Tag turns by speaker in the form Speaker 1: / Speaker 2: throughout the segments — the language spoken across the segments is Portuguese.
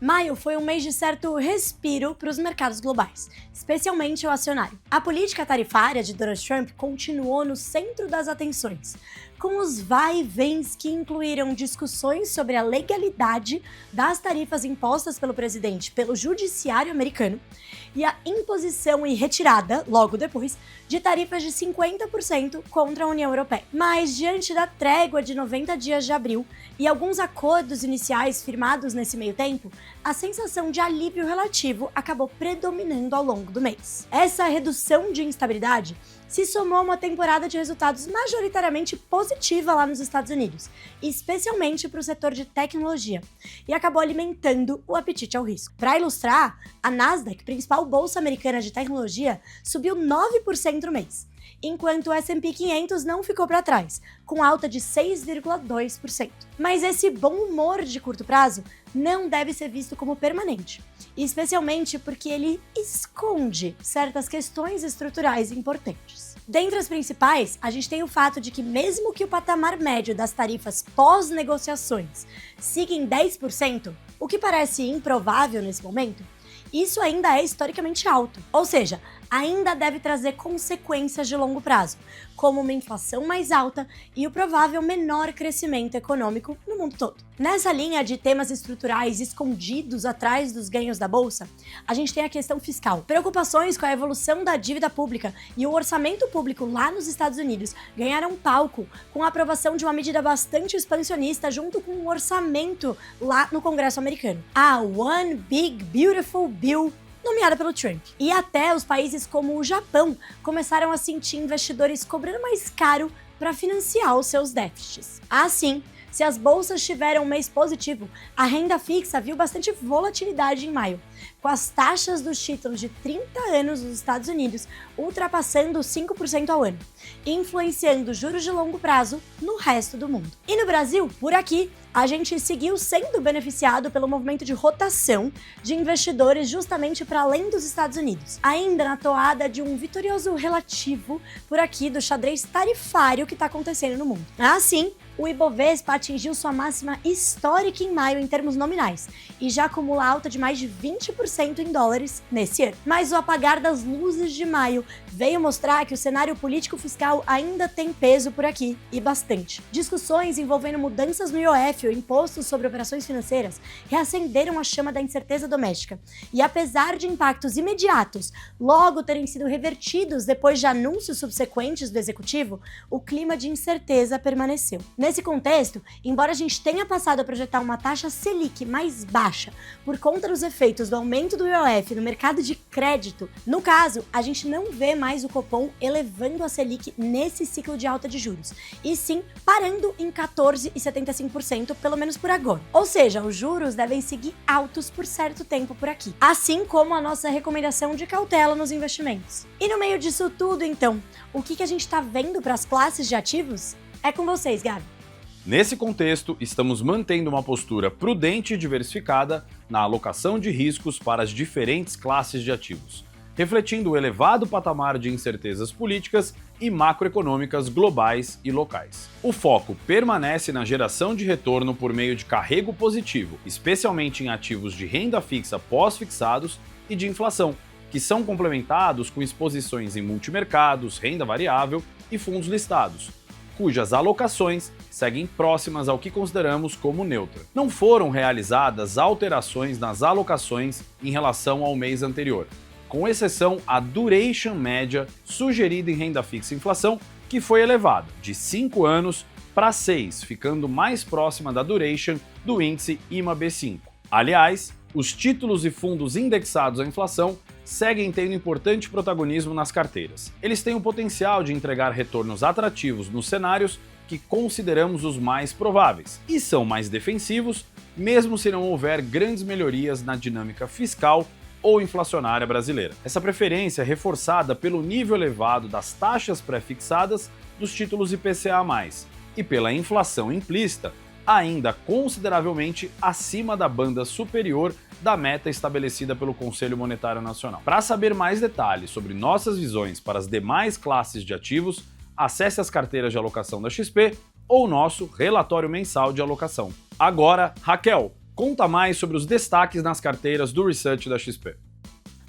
Speaker 1: Maio foi um mês de certo respiro para os mercados globais, especialmente o acionário. A política tarifária de Donald Trump continuou no centro das atenções, com os vai-e-vens que incluíram discussões sobre a legalidade das tarifas impostas pelo presidente pelo judiciário americano e a imposição e retirada, logo depois, de tarifas de 50% contra a União Europeia. Mas, diante da trégua de 90 dias de abril e alguns acordos iniciais firmados nesse meio tempo, a sensação de alívio relativo acabou predominando ao longo do mês. Essa redução de instabilidade se somou a uma temporada de resultados majoritariamente positiva lá nos Estados Unidos, especialmente para o setor de tecnologia, e acabou alimentando o apetite ao risco. Para ilustrar, a Nasdaq, principal bolsa americana de tecnologia, subiu 9% no mês, enquanto o S&P 500 não ficou para trás, com alta de 6,2%. Mas esse bom humor de curto prazo não deve ser visto como permanente, especialmente porque ele esconde certas questões estruturais importantes. Dentre as principais, a gente tem o fato de que mesmo que o patamar médio das tarifas pós-negociações siga em 10%, o que parece improvável nesse momento, isso ainda é historicamente alto, ou seja, ainda deve trazer consequências de longo prazo, como uma inflação mais alta e o provável menor crescimento econômico no mundo todo. Nessa linha de temas estruturais escondidos atrás dos ganhos da bolsa, a gente tem a questão fiscal. Preocupações com a evolução da dívida pública e o orçamento público lá nos Estados Unidos ganharam palco com a aprovação de uma medida bastante expansionista junto com um orçamento lá no Congresso americano. A One Big Beautiful Bill, nomeada pelo Trump. E até os países como o Japão começaram a sentir investidores cobrando mais caro para financiar os seus déficits. Assim, se as bolsas tiveram um mês positivo, a renda fixa viu bastante volatilidade em maio, com as taxas dos títulos de 30 anos nos Estados Unidos ultrapassando 5% ao ano, influenciando juros de longo prazo no resto do mundo. E no Brasil, por aqui, a gente seguiu sendo beneficiado pelo movimento de rotação de investidores justamente para além dos Estados Unidos, ainda na toada de um vitorioso relativo por aqui do xadrez tarifário que está acontecendo no mundo. Assim, o Ibovespa atingiu sua máxima histórica em maio em termos nominais e já acumula alta de mais de 20% em dólares nesse ano. Mas o apagar das luzes de maio veio mostrar que o cenário político-fiscal ainda tem peso por aqui, e bastante. Discussões envolvendo mudanças no IOF, o Imposto sobre Operações Financeiras, reacenderam a chama da incerteza doméstica. E apesar de impactos imediatos logo terem sido revertidos depois de anúncios subsequentes do executivo, o clima de incerteza permaneceu. Nesse contexto, embora a gente tenha passado a projetar uma taxa Selic mais baixa por conta dos efeitos do aumento do IOF no mercado de crédito, no caso, a gente não vê mais o Copom elevando a Selic nesse ciclo de alta de juros, e sim parando em 14,75%, pelo menos por agora. Ou seja, os juros devem seguir altos por certo tempo por aqui, assim como a nossa recomendação de cautela nos investimentos. E no meio disso tudo, então, o que a gente está vendo para as classes de ativos? É com vocês, Gabi.
Speaker 2: Nesse contexto, estamos mantendo uma postura prudente e diversificada na alocação de riscos para as diferentes classes de ativos, refletindo o elevado patamar de incertezas políticas e macroeconômicas globais e locais. O foco permanece na geração de retorno por meio de carrego positivo, especialmente em ativos de renda fixa pós-fixados e de inflação, que são complementados com exposições em multimercados, renda variável e fundos listados, cujas alocações seguem próximas ao que consideramos como neutra. Não foram realizadas alterações nas alocações em relação ao mês anterior, com exceção à duration média sugerida em renda fixa e inflação, que foi elevada de 5 anos para 6, ficando mais próxima da duration do índice IMA-B5. Aliás, os títulos e fundos indexados à inflação seguem tendo importante protagonismo nas carteiras. Eles têm o potencial de entregar retornos atrativos nos cenários que consideramos os mais prováveis, e são mais defensivos, mesmo se não houver grandes melhorias na dinâmica fiscal ou inflacionária brasileira. Essa preferência é reforçada pelo nível elevado das taxas pré-fixadas dos títulos IPCA+, e pela inflação implícita, ainda consideravelmente acima da banda superior da meta estabelecida pelo Conselho Monetário Nacional. Para saber mais detalhes sobre nossas visões para as demais classes de ativos, acesse as carteiras de alocação da XP ou nosso relatório mensal de alocação. Agora, Raquel, Conta mais sobre os destaques nas carteiras do Research da XP.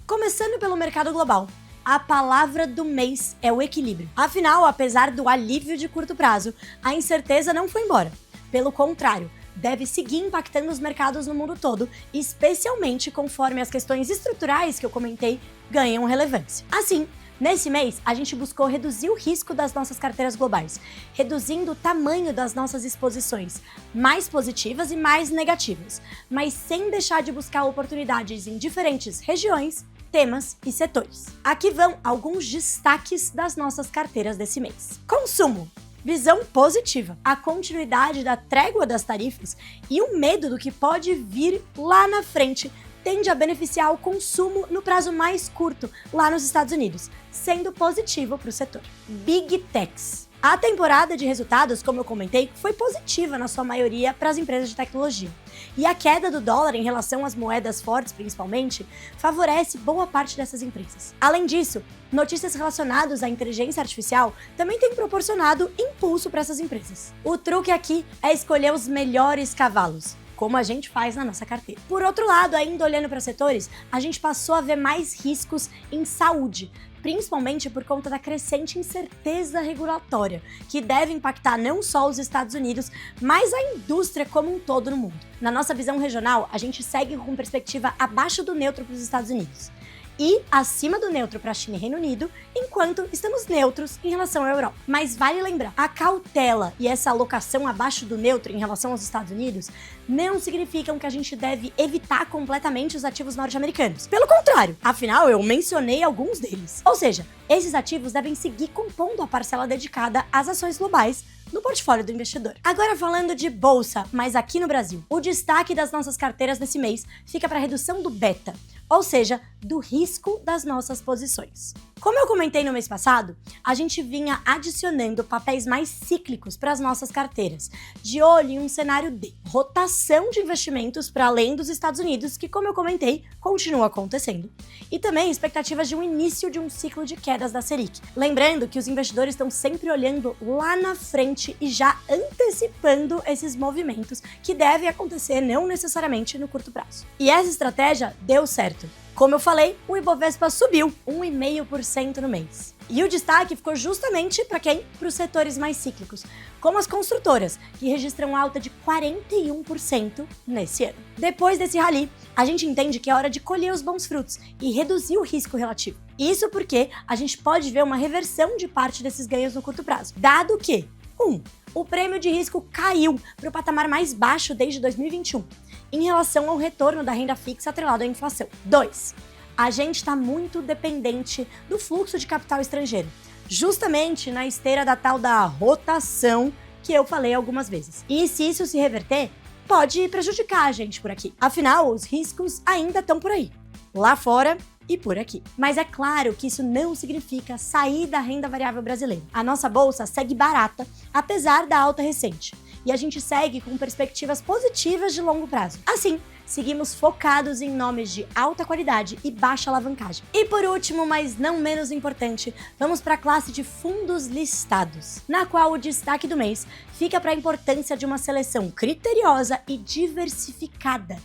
Speaker 1: Começando pelo mercado global, a palavra do mês é o equilíbrio. Afinal, apesar do alívio de curto prazo, a incerteza não foi embora. Pelo contrário, deve seguir impactando os mercados no mundo todo, especialmente conforme as questões estruturais que eu comentei ganham relevância. Assim, nesse mês, a gente buscou reduzir o risco das nossas carteiras globais, reduzindo o tamanho das nossas exposições, mais positivas e mais negativas, mas sem deixar de buscar oportunidades em diferentes regiões, temas e setores. Aqui vão alguns destaques das nossas carteiras desse mês. Consumo. Visão positiva. A continuidade da trégua das tarifas e o medo do que pode vir lá na frente tende a beneficiar o consumo no prazo mais curto, lá nos Estados Unidos, sendo positivo para o setor. Big Techs. A temporada de resultados, como eu comentei, foi positiva na sua maioria para as empresas de tecnologia. E a queda do dólar em relação às moedas fortes, principalmente, favorece boa parte dessas empresas. Além disso, notícias relacionadas à inteligência artificial também têm proporcionado impulso para essas empresas. O truque aqui é escolher os melhores cavalos, como a gente faz na nossa carteira. Por outro lado, ainda olhando para setores, a gente passou a ver mais riscos em saúde, principalmente por conta da crescente incerteza regulatória, que deve impactar não só os Estados Unidos, mas a indústria como um todo no mundo. Na nossa visão regional, a gente segue com perspectiva abaixo do neutro para os Estados Unidos e acima do neutro para a China e Reino Unido, enquanto estamos neutros em relação à Europa. Mas vale lembrar, a cautela e essa alocação abaixo do neutro em relação aos Estados Unidos não significam que a gente deve evitar completamente os ativos norte-americanos. Pelo contrário, afinal eu mencionei alguns deles. Ou seja, esses ativos devem seguir compondo a parcela dedicada às ações globais no portfólio do investidor. Agora falando de bolsa, mas aqui no Brasil, o destaque das nossas carteiras nesse mês fica para a redução do beta, ou seja, do risco das nossas posições. Como eu comentei no mês passado, a gente vinha adicionando papéis mais cíclicos para as nossas carteiras, de olho em um cenário de rotação de investimentos para além dos Estados Unidos, que, como eu comentei, continua acontecendo, e também expectativas de um início de um ciclo de quedas da Selic. Lembrando que os investidores estão sempre olhando lá na frente e já antecipando esses movimentos que devem acontecer não necessariamente no curto prazo. E essa estratégia deu certo. Como eu falei, o Ibovespa subiu 1,5% no mês. E o destaque ficou justamente para quem? Para os setores mais cíclicos, como as construtoras, que registram alta de 41% nesse ano. Depois desse rally, a gente entende que é hora de colher os bons frutos e reduzir o risco relativo. Isso porque a gente pode ver uma reversão de parte desses ganhos no curto prazo, dado que 1. O prêmio de risco caiu para o patamar mais baixo desde 2021, em relação ao retorno da renda fixa atrelado à inflação. 2. A gente está muito dependente do fluxo de capital estrangeiro, justamente na esteira da tal da rotação que eu falei algumas vezes. E se isso se reverter, pode prejudicar a gente por aqui. Afinal, os riscos ainda estão por aí, lá fora e por aqui. Mas é claro que isso não significa sair da renda variável brasileira. A nossa bolsa segue barata, apesar da alta recente. E a gente segue com perspectivas positivas de longo prazo. Assim, seguimos focados em nomes de alta qualidade e baixa alavancagem. E por último, mas não menos importante, vamos para a classe de fundos listados, na qual o destaque do mês fica para a importância de uma seleção criteriosa e diversificada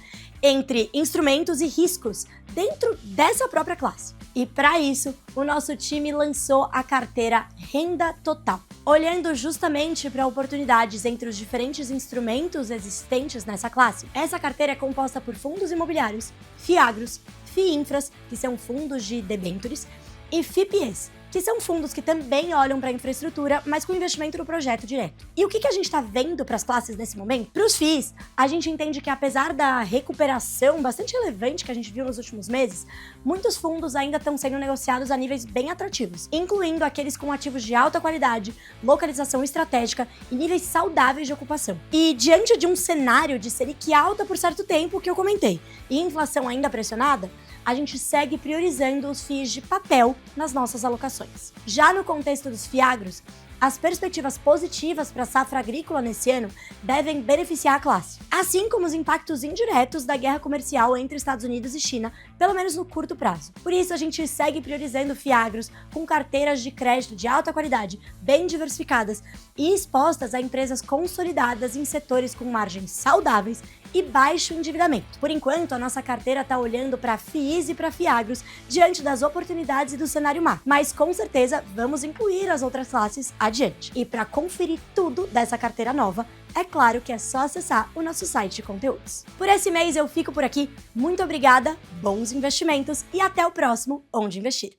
Speaker 1: entre instrumentos e riscos dentro dessa própria classe. E para isso, o nosso time lançou a carteira Renda Total, olhando justamente para oportunidades entre os diferentes instrumentos existentes nessa classe. Essa carteira é composta por fundos imobiliários, FIAGROS, FIINFRAs, que são fundos de debêntures, e FIPEs, que são fundos que também olham para a infraestrutura, mas com investimento no projeto direto. E o que a gente está vendo para as classes nesse momento? Para os FIIs, a gente entende que apesar da recuperação bastante relevante que a gente viu nos últimos meses, muitos fundos ainda estão sendo negociados a níveis bem atrativos, incluindo aqueles com ativos de alta qualidade, localização estratégica e níveis saudáveis de ocupação. E diante de um cenário de Selic alta por certo tempo que eu comentei, e inflação ainda pressionada, a gente segue priorizando os FIIs de papel nas nossas alocações. Já no contexto dos FIAGROS, As perspectivas positivas para a safra agrícola nesse ano devem beneficiar a classe, assim como os impactos indiretos da guerra comercial entre Estados Unidos e China, pelo menos no curto prazo. Por isso, a gente segue priorizando fiagros com carteiras de crédito de alta qualidade, bem diversificadas e expostas a empresas consolidadas em setores com margens saudáveis e baixo endividamento. Por enquanto, a nossa carteira está olhando para FIIs e para fiagros diante das oportunidades e do cenário macro, mas com certeza vamos incluir as outras classes adiante. E para conferir tudo dessa carteira nova, é claro que é só acessar o nosso site de conteúdos. Por esse mês eu fico por aqui, muito obrigada, bons investimentos e até o próximo Onde Investir.